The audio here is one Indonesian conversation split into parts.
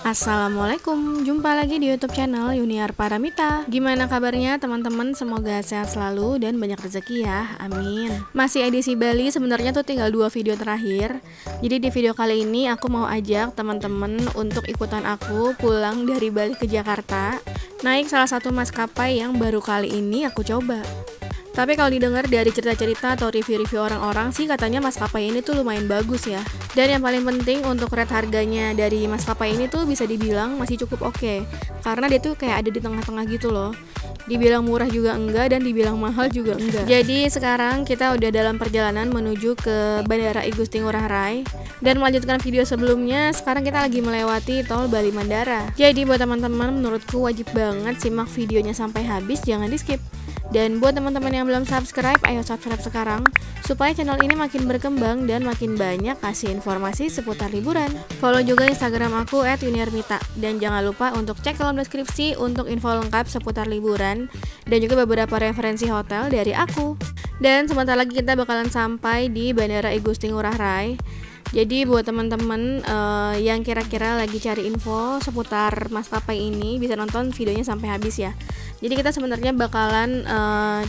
Assalamualaikum, jumpa lagi di YouTube channel Yuniar Paramita. Gimana kabarnya teman-teman? Semoga sehat selalu dan banyak rezeki ya, amin. Masih edisi Bali, sebenarnya tuh tinggal 2 video terakhir. Jadi di video kali ini aku mau ajak teman-teman untuk ikutan aku pulang dari Bali ke Jakarta, naik salah satu maskapai yang baru kali ini aku coba. Tapi kalau didengar dari cerita-cerita atau review-review orang-orang sih katanya maskapai ini tuh lumayan bagus ya. Dan yang paling penting untuk rate harganya dari maskapai ini tuh bisa dibilang masih cukup oke. Karena dia tuh kayak ada di tengah-tengah gitu loh. Dibilang murah juga enggak dan dibilang mahal juga enggak. Jadi sekarang kita udah dalam perjalanan menuju ke Bandara I Gusti Ngurah Rai. Dan melanjutkan video sebelumnya, sekarang kita lagi melewati tol Bali Mandara. Jadi buat teman-teman menurutku wajib banget simak videonya sampai habis, jangan di skip. Dan buat teman-teman yang belum subscribe, ayo subscribe sekarang supaya channel ini makin berkembang dan makin banyak kasih informasi seputar liburan. Follow juga Instagram aku @yuniarmita dan jangan lupa untuk cek kolom deskripsi untuk info lengkap seputar liburan dan juga beberapa referensi hotel dari aku. Dan sebentar lagi kita bakalan sampai di Bandara I Gusti Ngurah Rai. Jadi buat teman-teman yang kira-kira lagi cari info seputar maskapai ini bisa nonton videonya sampai habis ya. Jadi kita sebenarnya bakalan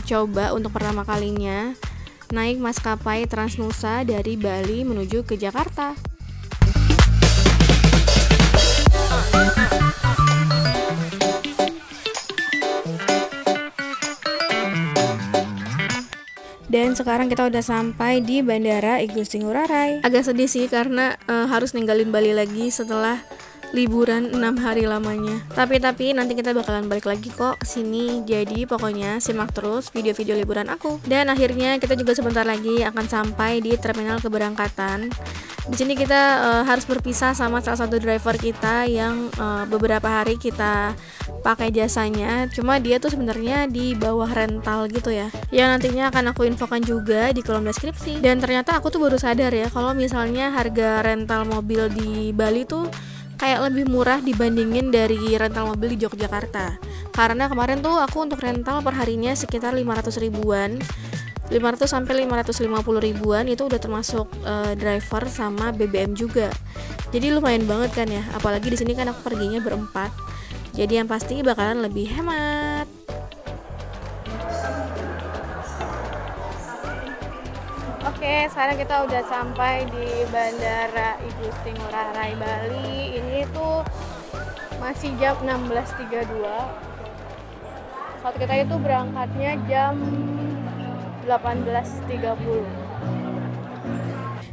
coba untuk pertama kalinya naik maskapai Transnusa dari Bali menuju ke Jakarta. Dan sekarang kita udah sampai di Bandara I Gusti Ngurah Rai. Agak sedih sih karena harus ninggalin Bali lagi setelah liburan 6 hari lamanya. Tapi nanti kita bakalan balik lagi kok ke sini. Jadi pokoknya simak terus video-video liburan aku. Dan akhirnya kita juga sebentar lagi akan sampai di terminal keberangkatan. Di sini kita harus berpisah sama salah satu driver kita yang beberapa hari kita pakai jasanya. Cuma dia tuh sebenarnya di bawah rental gitu ya. Yang nantinya akan aku infokan juga di kolom deskripsi. Dan ternyata aku tuh baru sadar ya kalau misalnya harga rental mobil di Bali tuh kayak lebih murah dibandingin dari rental mobil di Yogyakarta. Karena kemarin tuh aku untuk rental per harinya sekitar 500 ribuan. 500 sampai 550 ribuan itu udah termasuk driver sama BBM juga. Jadi lumayan banget kan ya. Apalagi di sini kan aku perginya berempat. Jadi yang pasti bakalan lebih hemat. Oke, sekarang kita udah sampai di Bandara I Gusti Ngurah Rai Bali. Ini tuh masih jam 16.32. Saat kita itu berangkatnya jam 18.30.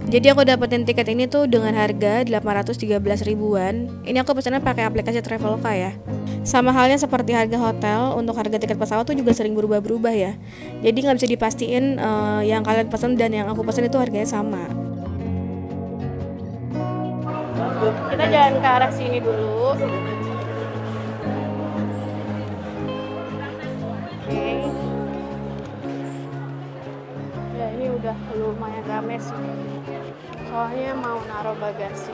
Jadi aku dapetin tiket ini tuh dengan harga 813 ribuan. Ini aku pesannya pakai aplikasi Traveloka ya. Sama halnya seperti harga hotel, untuk harga tiket pesawat tuh juga sering berubah-berubah ya. Jadi nggak bisa dipastiin yang kalian pesan dan yang aku pesan itu harganya sama. Kita jalan ke arah sini dulu. Oke. Ya ini udah lumayan rame sih. Soalnya mau naruh bagasi.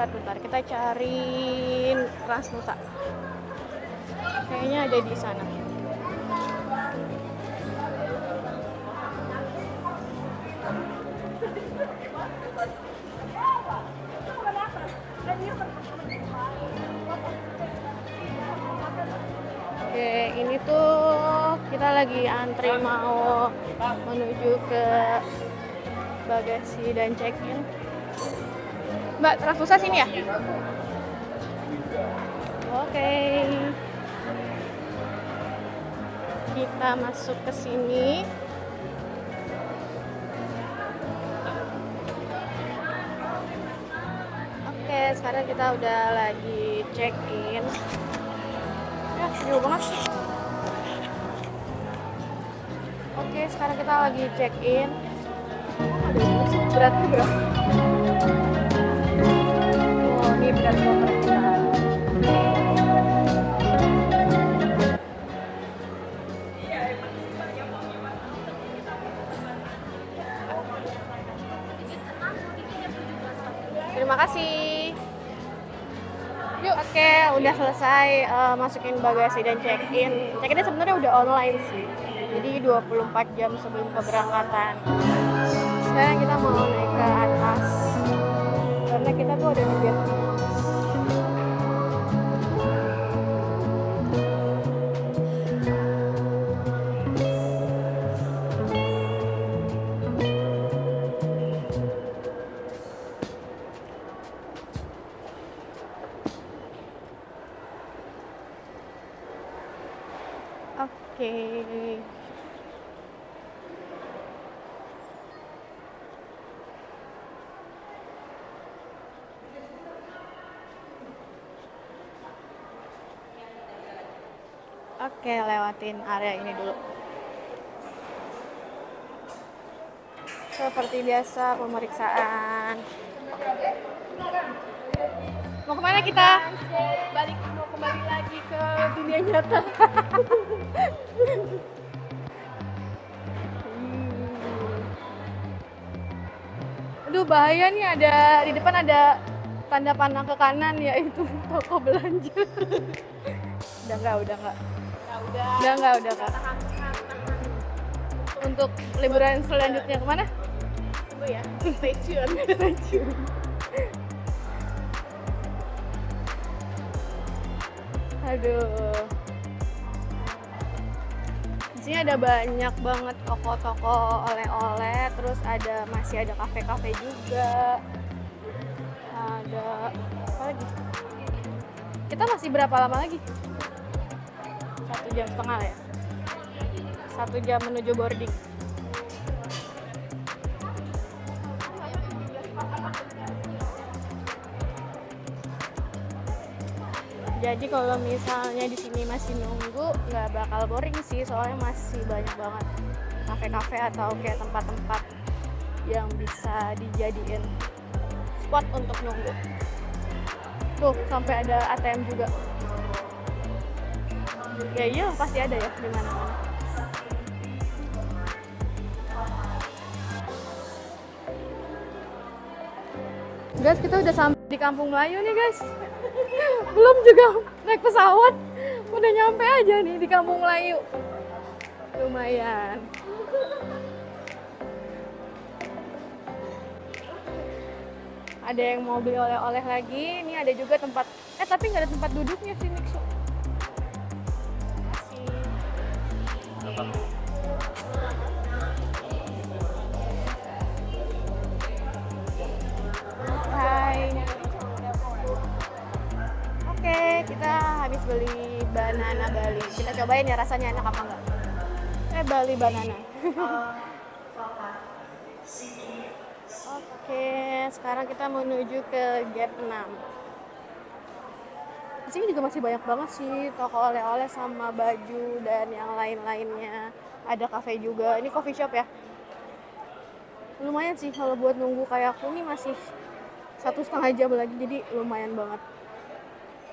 Bentar, kita cari Transnusa. Kayaknya ada di sana. Oke, ini tuh kita lagi antri mau menuju ke bagasi dan check-in. Mbak, Transnusa sini ya? Oke. Kita masuk ke sini. Oke, sekarang kita udah lagi check-in. Ya, jauh banget sih. Oke, sekarang kita lagi check-in. Beratnya berapa? Ini berat koper kita. Terima kasih. Yuk, oke, udah selesai masukin bagasi dan check-in. Check-innya sebenarnya udah online sih. Jadi 24 jam sebelum keberangkatan. Sekarang kita mau naik ke atas karena kita tuh ada di gate. Oke. Oke, lewatin area ini dulu. Seperti biasa pemeriksaan. Mau kemana kita? Mau kembali lagi ke dunia nyata. Aduh, bahaya nih, ada di depan ada tanda pandang ke kanan yaitu toko belanja. Udah enggak. Untuk liburan selanjutnya kemana? Tunggu ya, stay tune. Aduh. Di sini ada banyak banget toko-toko oleh-oleh, terus masih ada kafe-kafe juga. Ada apa lagi? Kita masih berapa lama lagi? 1,5 jam ya? 1 jam menuju boarding. Jadi kalau misalnya di sini masih nunggu, nggak bakal boring sih, soalnya masih banyak banget kafe-kafe atau kayak tempat-tempat yang bisa dijadiin spot untuk nunggu. Tuh, sampai ada ATM juga. Ya iya, pasti ada ya di mana-mana. Guys, kita udah sampai di Kampung Melayu nih guys. Belum juga naik pesawat, udah nyampe aja nih di Kampung Melayu. Lumayan. Ada yang mau beli oleh-oleh lagi. Ini ada juga tempat, tapi nggak ada tempat duduknya sih Niksu. Hai. Oke, kita habis beli banana Bali. Kita cobain ya rasanya enak apa enggak. Bali banana. Oke, sekarang kita menuju ke gate 6. Di sini juga masih banyak banget sih toko oleh-oleh sama baju dan yang lain-lainnya. Ada kafe juga. Ini coffee shop ya. Lumayan sih kalau buat nunggu kayak aku nih, masih 1,5 jam lagi, jadi lumayan banget.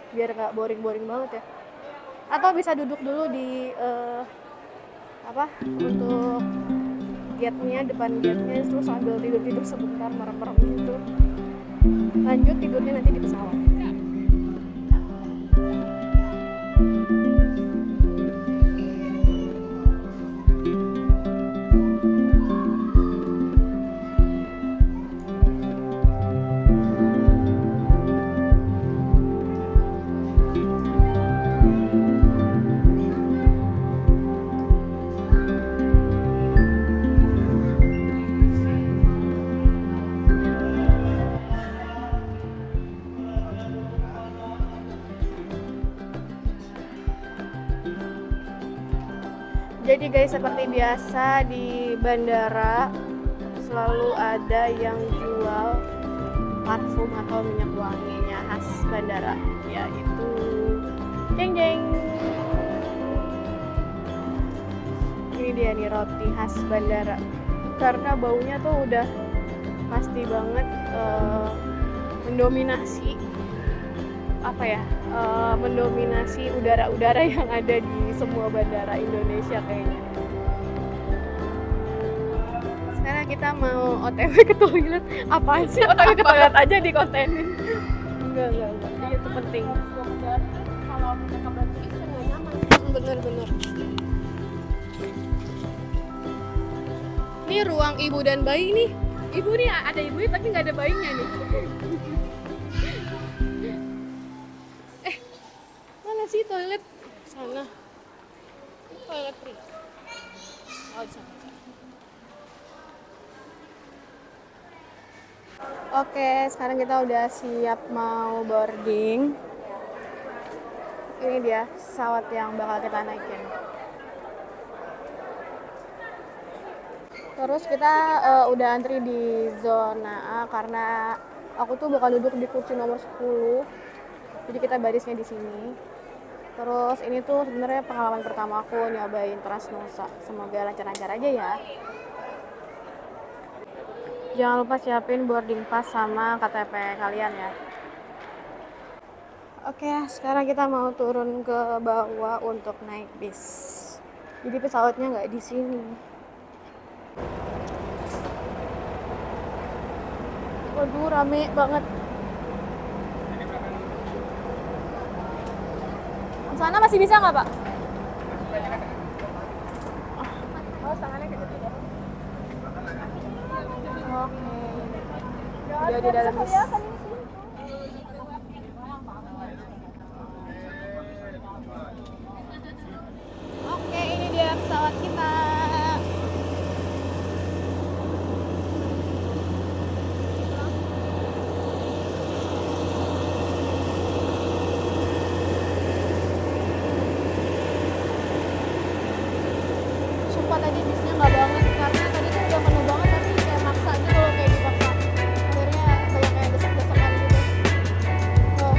Biar nggak boring-boring banget ya. Atau bisa duduk dulu di untuk gate-nya, depan gate-nya, terus sambil tidur-tidur sebentar, merem-merem gitu. Lanjut tidurnya nanti di pesawat. Jadi guys, seperti biasa di bandara selalu ada yang jual parfum atau minyak wanginya khas bandara, yaitu jeng-jeng. Ini dia nih roti khas bandara. Karena baunya tuh udah pasti banget mendominasi mendominasi udara-udara yang ada di semua bandara Indonesia kayaknya. Sekarang kita mau OTW ke toilet. Apaan sih OTW ke toilet aja di kontenin? Enggak. Itu penting. Bener-bener. Ini ruang ibu dan bayi nih. Ibu nih ada ibunya tapi nggak ada bayinya nih. Mana sih toilet? Sana. Toilet pria. Oh, di sana. Oke, sekarang kita udah siap mau boarding. Ini dia pesawat yang bakal kita naikin. Terus kita udah antri di zona A karena aku tuh bakal duduk di kursi nomor 10. Jadi kita barisnya di sini. Terus ini tuh sebenarnya pengalaman pertama aku nyobain Transnusa. Semoga lancar-lancar aja ya. Jangan lupa siapin boarding pass sama KTP kalian ya. Oke, sekarang kita mau turun ke bawah untuk naik bis. Jadi pesawatnya nggak di sini. Waduh, rame banget. Sana masih bisa nggak, Pak? Oh, tangannya kayak gitu ya. Oke. Udah di dalam bis. Oke, ini dia pesawat kita. Sumpah tadi bisnya nggak banget karena tadi tuh udah penuh banget tapi kayak maksa aja kalau kayak dipaksa. Akhirnya banyak kayak desek-desekan gitu. Oh.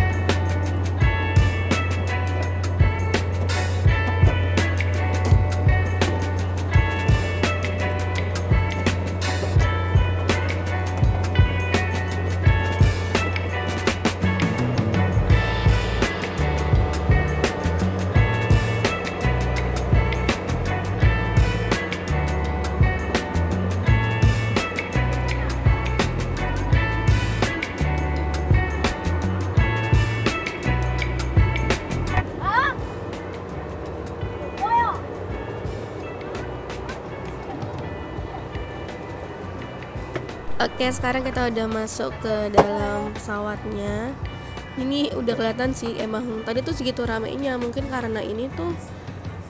Oke, sekarang kita udah masuk ke dalam pesawatnya. Ini udah kelihatan sih emang tadi tuh segitu ramainya. Mungkin karena ini tuh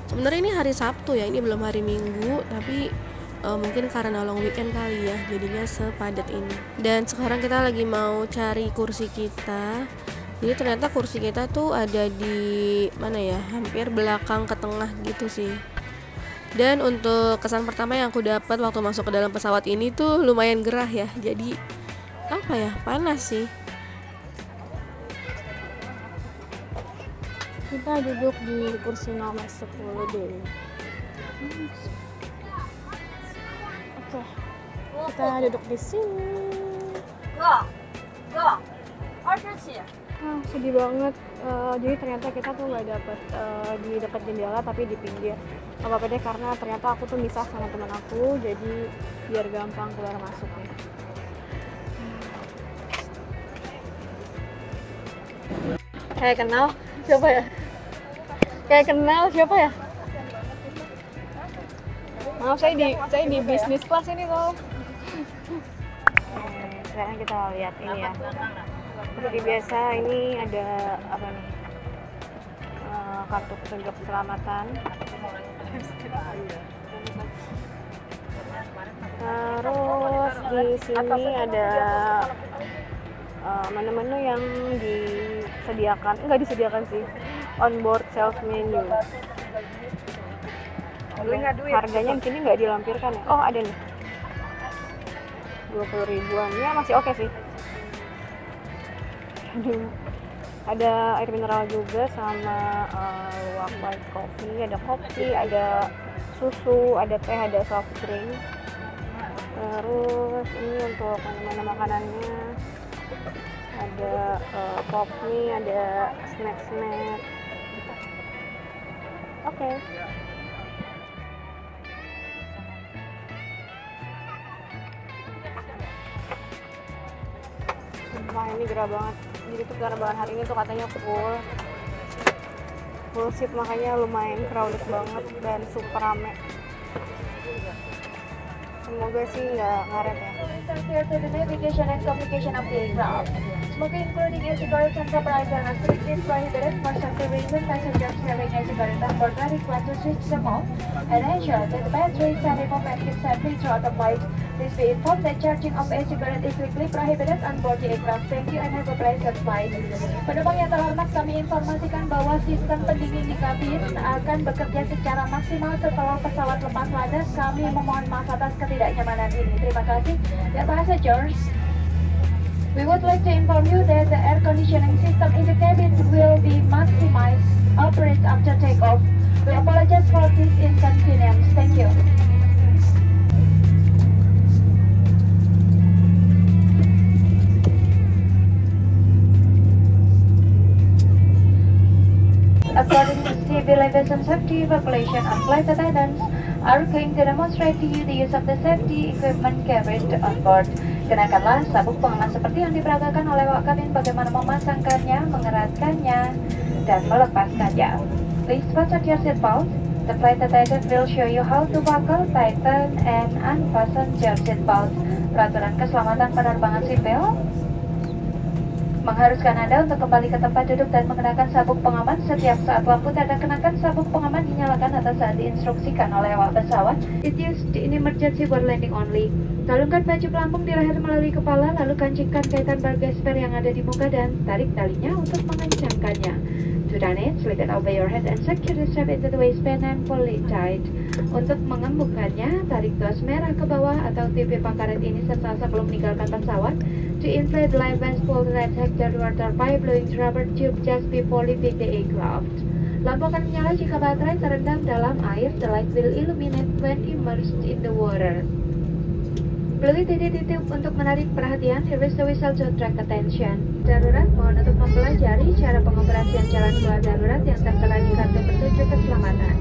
sebenarnya ini hari Sabtu ya, ini belum hari Minggu, tapi mungkin karena long weekend kali ya, jadinya sepadat ini. Dan sekarang kita lagi mau cari kursi kita. Jadi ternyata kursi kita tuh ada di mana ya? Hampir belakang ke tengah gitu sih. Dan untuk kesan pertama yang aku dapat waktu masuk ke dalam pesawat ini tuh lumayan gerah ya. Jadi apa ya? Panas sih. Kita duduk di kursi nomor 10 deh. Oke. Kita duduk di sini. Sedih banget. Jadi ternyata kita tuh nggak dapet di dekat jendela tapi di pinggir. Gak apa-apa deh karena ternyata aku tuh misah sama teman aku, jadi biar gampang keluar masuknya. Kayak kenal siapa ya? Maaf, saya di bisnis kelas ini loh. Sekarang kita lihat ini ya. Seperti biasa ini ada apa nih? Kartu petunjuk keselamatan. Terus di sini ada menu-menu yang nggak disediakan sih, onboard sales menu. Harganya di sini nggak dilampirkan ya. Oh, ada nih, 20 ribuan ya, masih oke sih. Aduh, ada air mineral juga sama white coffee, ada kopi, ada susu, ada teh, ada soft drink. Terus ini untuk mana makanannya, ada pop mie, ada snack. Oke. Sumpah ini gerah banget. Jadi tuh penerbangan hari ini tuh katanya full. full seat, makanya lumayan crowded banget dan super rame. Semoga sih nggak ngaret ya. Here to the navigation and communication of the aircraft. Smoking, including e-cigarettes and tobacco, are strictly prohibited for safety reasons. Passengers carrying e-cigarettes on board are required to switch them off and ensure that the batteries are removed and kept safely throughout the flight. Please be informed that charging of e-cigarette is strictly prohibited on board the aircraft. Thank you and have a pleasant flight. Penumpang yang terhormat, kami informasikan bahwa sistem pendingin di kabin akan bekerja secara maksimal setelah pesawat lepas landas. Kami memohon maaf atas ketidaknyamanan ini. Terima kasih. Dear passengers, we would like to inform you that the air conditioning system in the cabin will be maximized operate after takeoff. We apologize for this inconvenience. Thank you. According to civil aviation safety regulation, and flight attendants are going to demonstrate to you the use of the safety equipment carried on board. Kenakanlah sabuk pengaman seperti yang diperagakan oleh awak kabin, bagaimana memasangkannya, mengeratkannya, dan melepaskannya. Please fasten your seatbelt. The flight attendant will show you how to buckle, tighten, and unfasten your seatbelt. Peraturan keselamatan penerbangan sipil mengharuskan Anda untuk kembali ke tempat duduk dan mengenakan sabuk pengaman setiap saat lampu tanda kenakan sabuk pengaman dinyalakan atau saat diinstruksikan oleh awak pesawat. It used in emergency for landing only. Kalungkan baju pelampung di leher melalui kepala, lalu kancingkan kaitan bar gesper yang ada di muka dan tarik talinya untuk mengencangkannya. To done it, slip it over your head and secure the strap into the waistband and pull it tight. Untuk mengembukannya, tarik tuas merah ke bawah atau pipa karet ini sesaat sebelum meninggalkan pesawat. To inflate the life vest, pull the right sector water pipe blowing rubber tube just before leaving the aircraft. Lampu akan menyala jika baterai terendam dalam air. The light will illuminate when immersed in the water. Peluit titik-titik untuk menarik perhatian. Here is the whistle to attract attention. Darurat, mohon untuk mempelajari cara pengoperasian jalan keluar darurat yang tertera di kartu petunjuk keselamatan.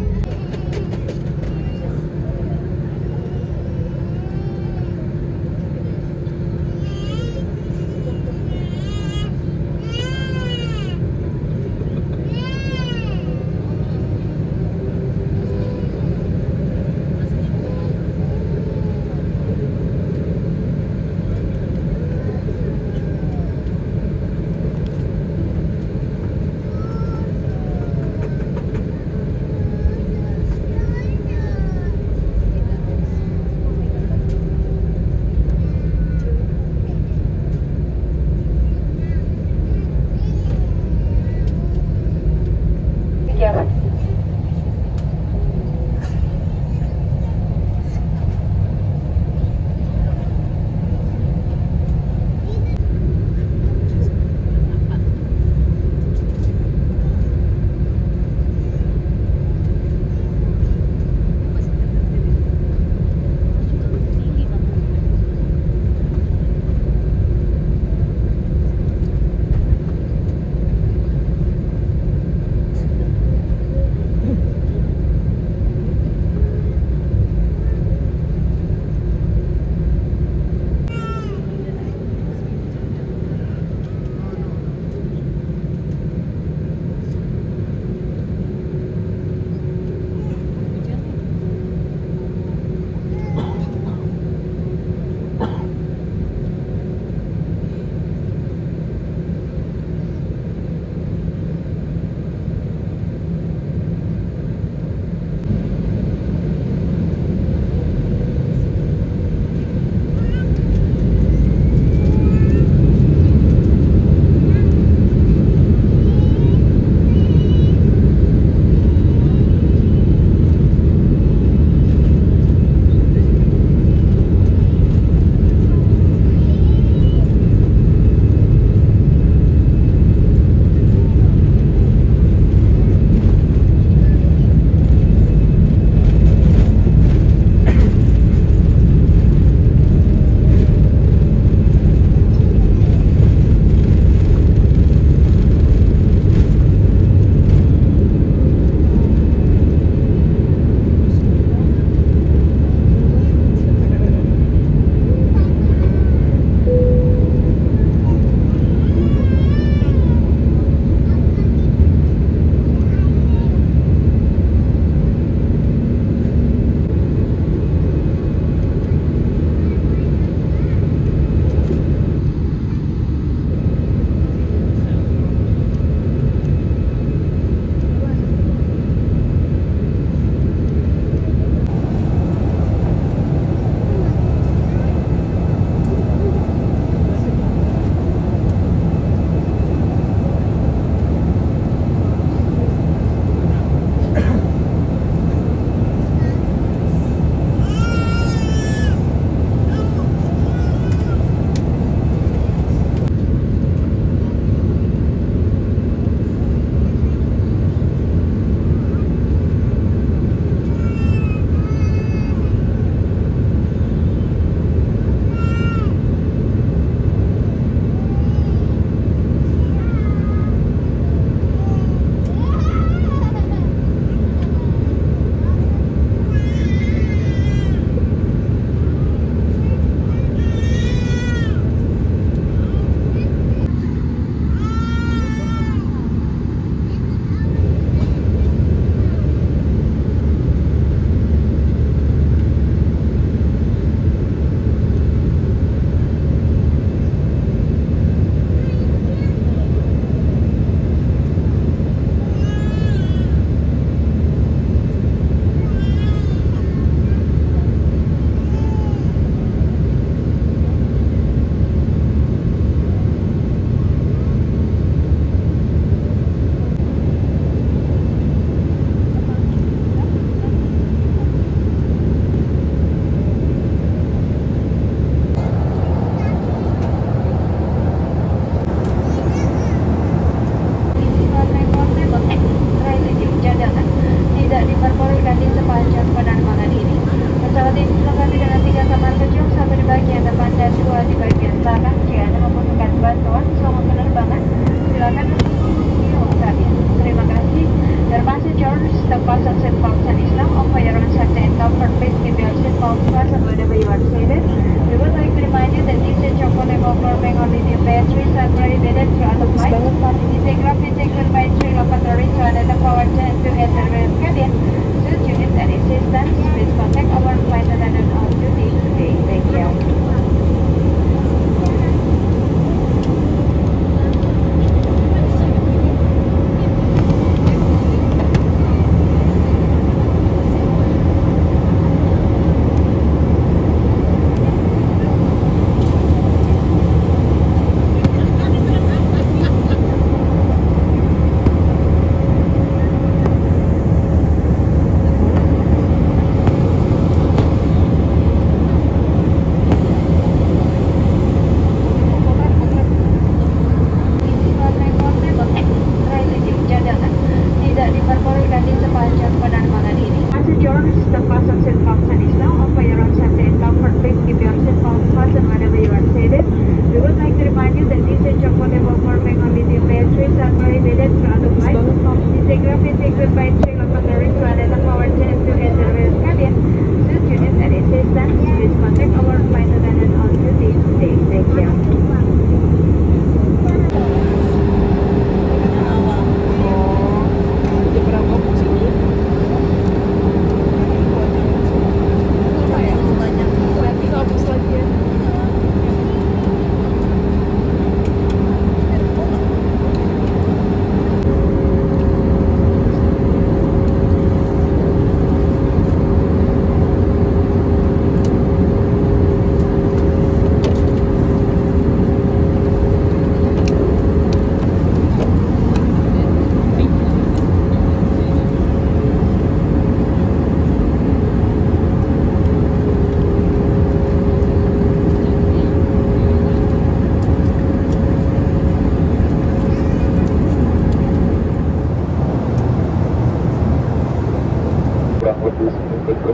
diperbolehkan di sepanjang penerbangan ini. Pesawat ini dilengkapi dengan 3 kamar kecil, 1 di bagian depan dan 2 di bagian belakang. Jika Anda membutuhkan bantuan selama penerbangan, silakan hubungi kabin. Terima kasih. Dear passengers, the fasten seatbelts and is now on for your own safety and comfort. Please keep your seatbelts fastened whenever you are seated. We would like to remind you that this is your portable forming only the batteries are prohibited throughout the flight. Intake battery lavatory to another power gen to enter the cabin. Should you need any assistance, please contact our flight attendant on duty today. Thank you.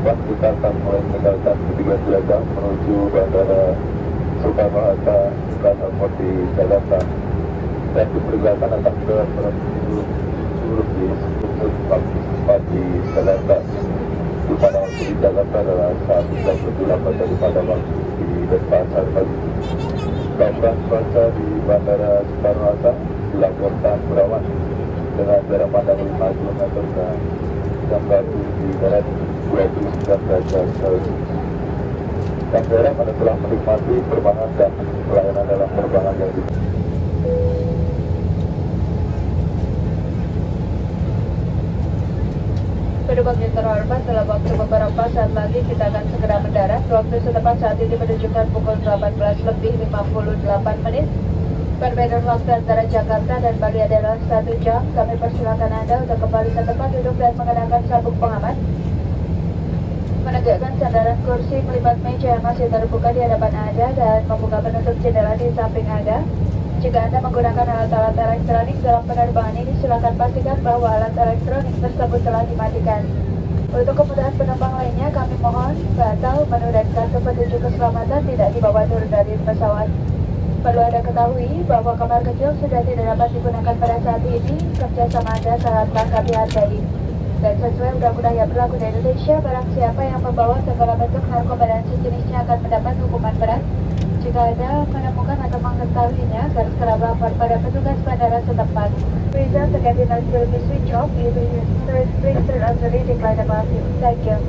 Kita akan mulai meninggalkan ketiga jelajah menuju Bandara Soekarno-Hatta Soekarno-Moti Jakarta, dan diperkirakan akan berjalan menuju seluruh tempat di Jakarta, di mana waktu di Jakarta adalah saat 3:08 daripada waktu di Denpasar pagi. Gambaran cuaca di Bandara Soekarno-Hatta dilaporkan berawan dengan jarak pandang 5 km dan jam batu di barat 29 derajat Celcius. Dan daerah mana telah menikmati penerbangan dan pelayanan dalam penerbangan yang Penumpang yang terhormat, dalam waktu beberapa saat lagi kita akan segera mendarat. Waktu setempat saat ini menunjukkan pukul 18:58 menit. Perbedaan waktu antara Jakarta dan Bali adalah 1 jam. Kami persilakan Anda untuk kembali ke tempat duduk dan mengenakan sabuk pengaman, menegakkan sandaran kursi, melipat meja yang masih terbuka di hadapan Anda, dan membuka penutup jendela di samping Anda. Jika Anda menggunakan alat-alat elektronik dalam penerbangan ini, silakan pastikan bahwa alat elektronik tersebut telah dimatikan. Untuk kemudahan penumpang lainnya, kami mohon batal, menu dan kartu petunjuk keselamatan tidak dibawa turun dari pesawat. Perlu Anda ketahui bahwa kamar kecil sudah tidak dapat digunakan pada saat ini. Kerjasama Anda sangatlah kami hargai. Dan sesuai undang-undang yang berlaku di Indonesia, barang siapa yang membawa segala bentuk narkoba dan sejenisnya akan mendapat hukuman berat. Jika Anda menemukan atau mengetahuinya, garis segera melapor pada petugas bandara setempat. Please the cabin lights will be switched off. Please turn on the reading light above you. Thank you.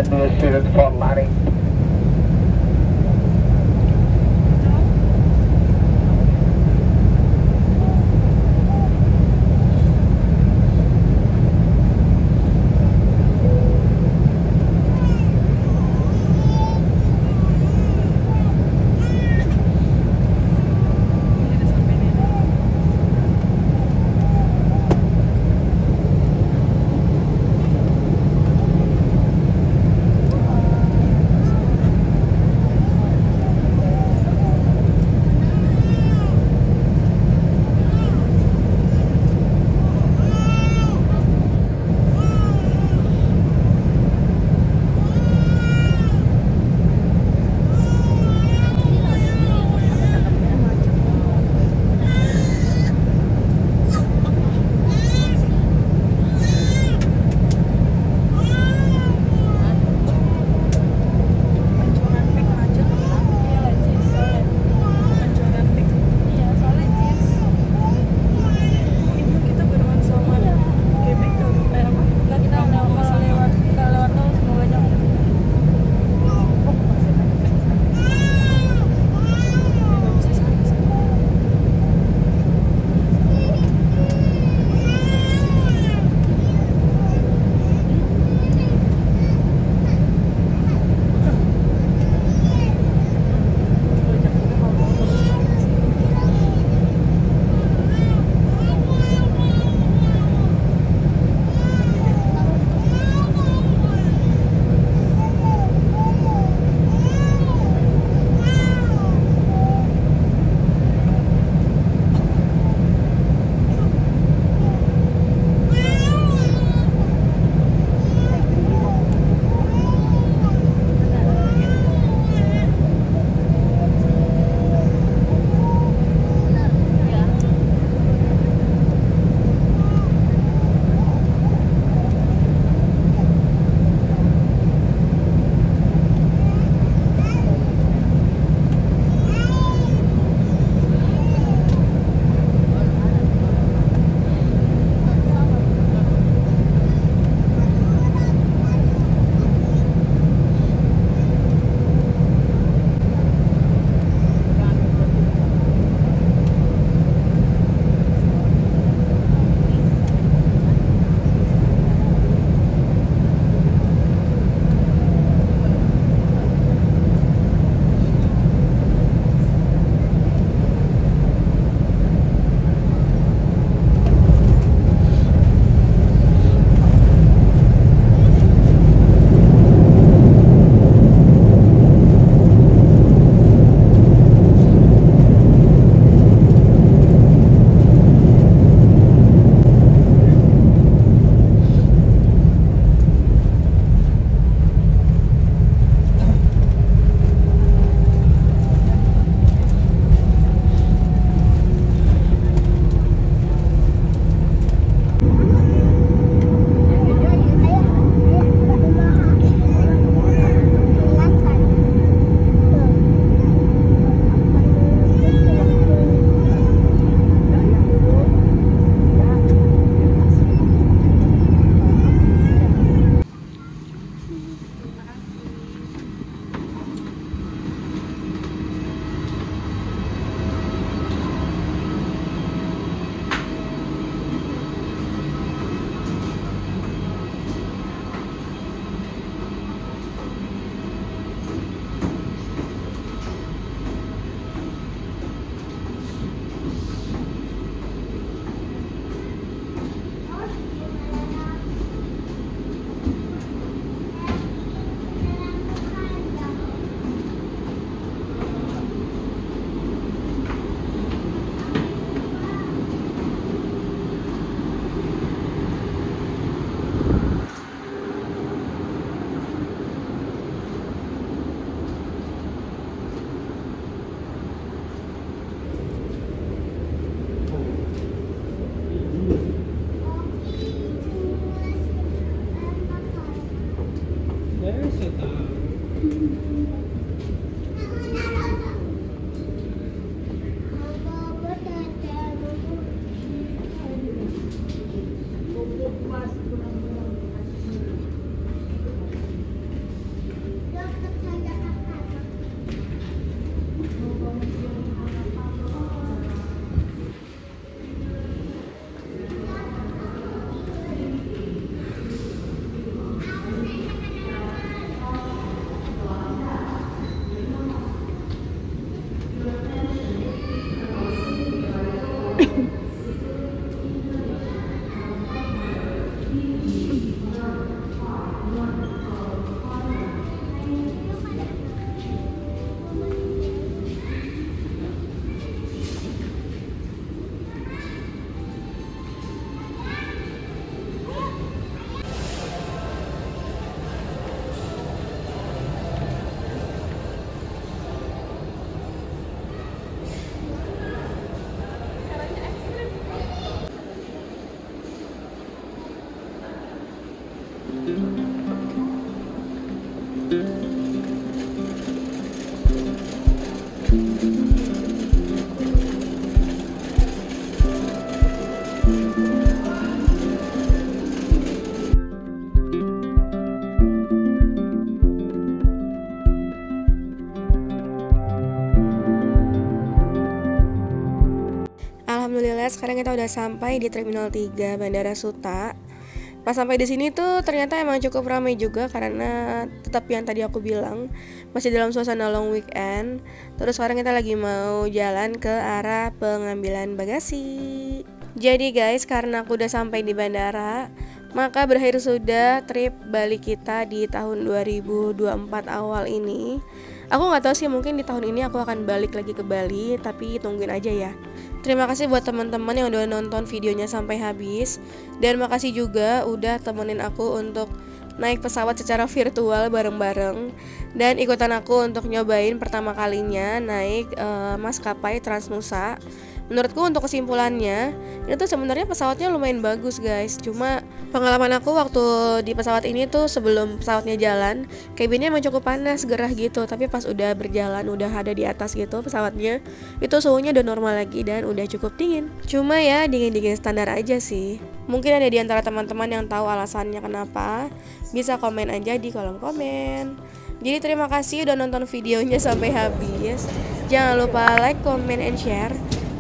and the students for landing. Alhamdulillah sekarang kita udah sampai di Terminal 3 Bandara Suta. Pas sampai di sini tuh ternyata emang cukup ramai juga karena tetap yang tadi aku bilang masih dalam suasana long weekend. Terus sekarang kita lagi mau jalan ke arah pengambilan bagasi. Jadi guys, karena aku udah sampai di bandara, maka berakhir sudah trip balik kita di tahun 2024 awal ini. Aku nggak tahu sih, mungkin di tahun ini aku akan balik lagi ke Bali, tapi tungguin aja ya. Terima kasih buat teman-teman yang udah nonton videonya sampai habis. Dan makasih juga udah temenin aku untuk naik pesawat secara virtual bareng-bareng. Dan ikutan aku untuk nyobain pertama kalinya naik maskapai Transnusa. Menurutku untuk kesimpulannya, ini tuh sebenarnya pesawatnya lumayan bagus guys. Cuma pengalaman aku waktu di pesawat ini tuh sebelum pesawatnya jalan, kabinnya emang cukup panas, gerah gitu. Tapi pas udah berjalan, udah ada di atas gitu pesawatnya, itu suhunya udah normal lagi dan udah cukup dingin. Cuma ya dingin-dingin standar aja sih. Mungkin ada di antara teman-teman yang tahu alasannya kenapa, bisa komen aja di kolom komen. Jadi terima kasih udah nonton videonya sampai habis. Jangan lupa like, comment, and share.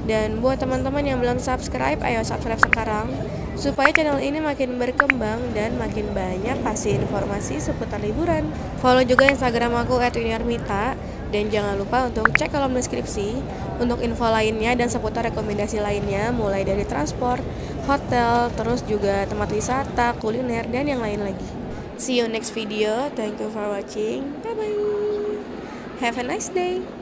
Dan buat teman-teman yang belum subscribe, ayo subscribe sekarang supaya channel ini makin berkembang dan makin banyak kasih informasi seputar liburan. Follow juga Instagram aku @yuniarmita dan jangan lupa untuk cek kolom deskripsi untuk info lainnya dan seputar rekomendasi lainnya, mulai dari transport, hotel, terus juga tempat wisata, kuliner, dan yang lain lagi. See you next video. Thank you for watching. Bye bye. Have a nice day.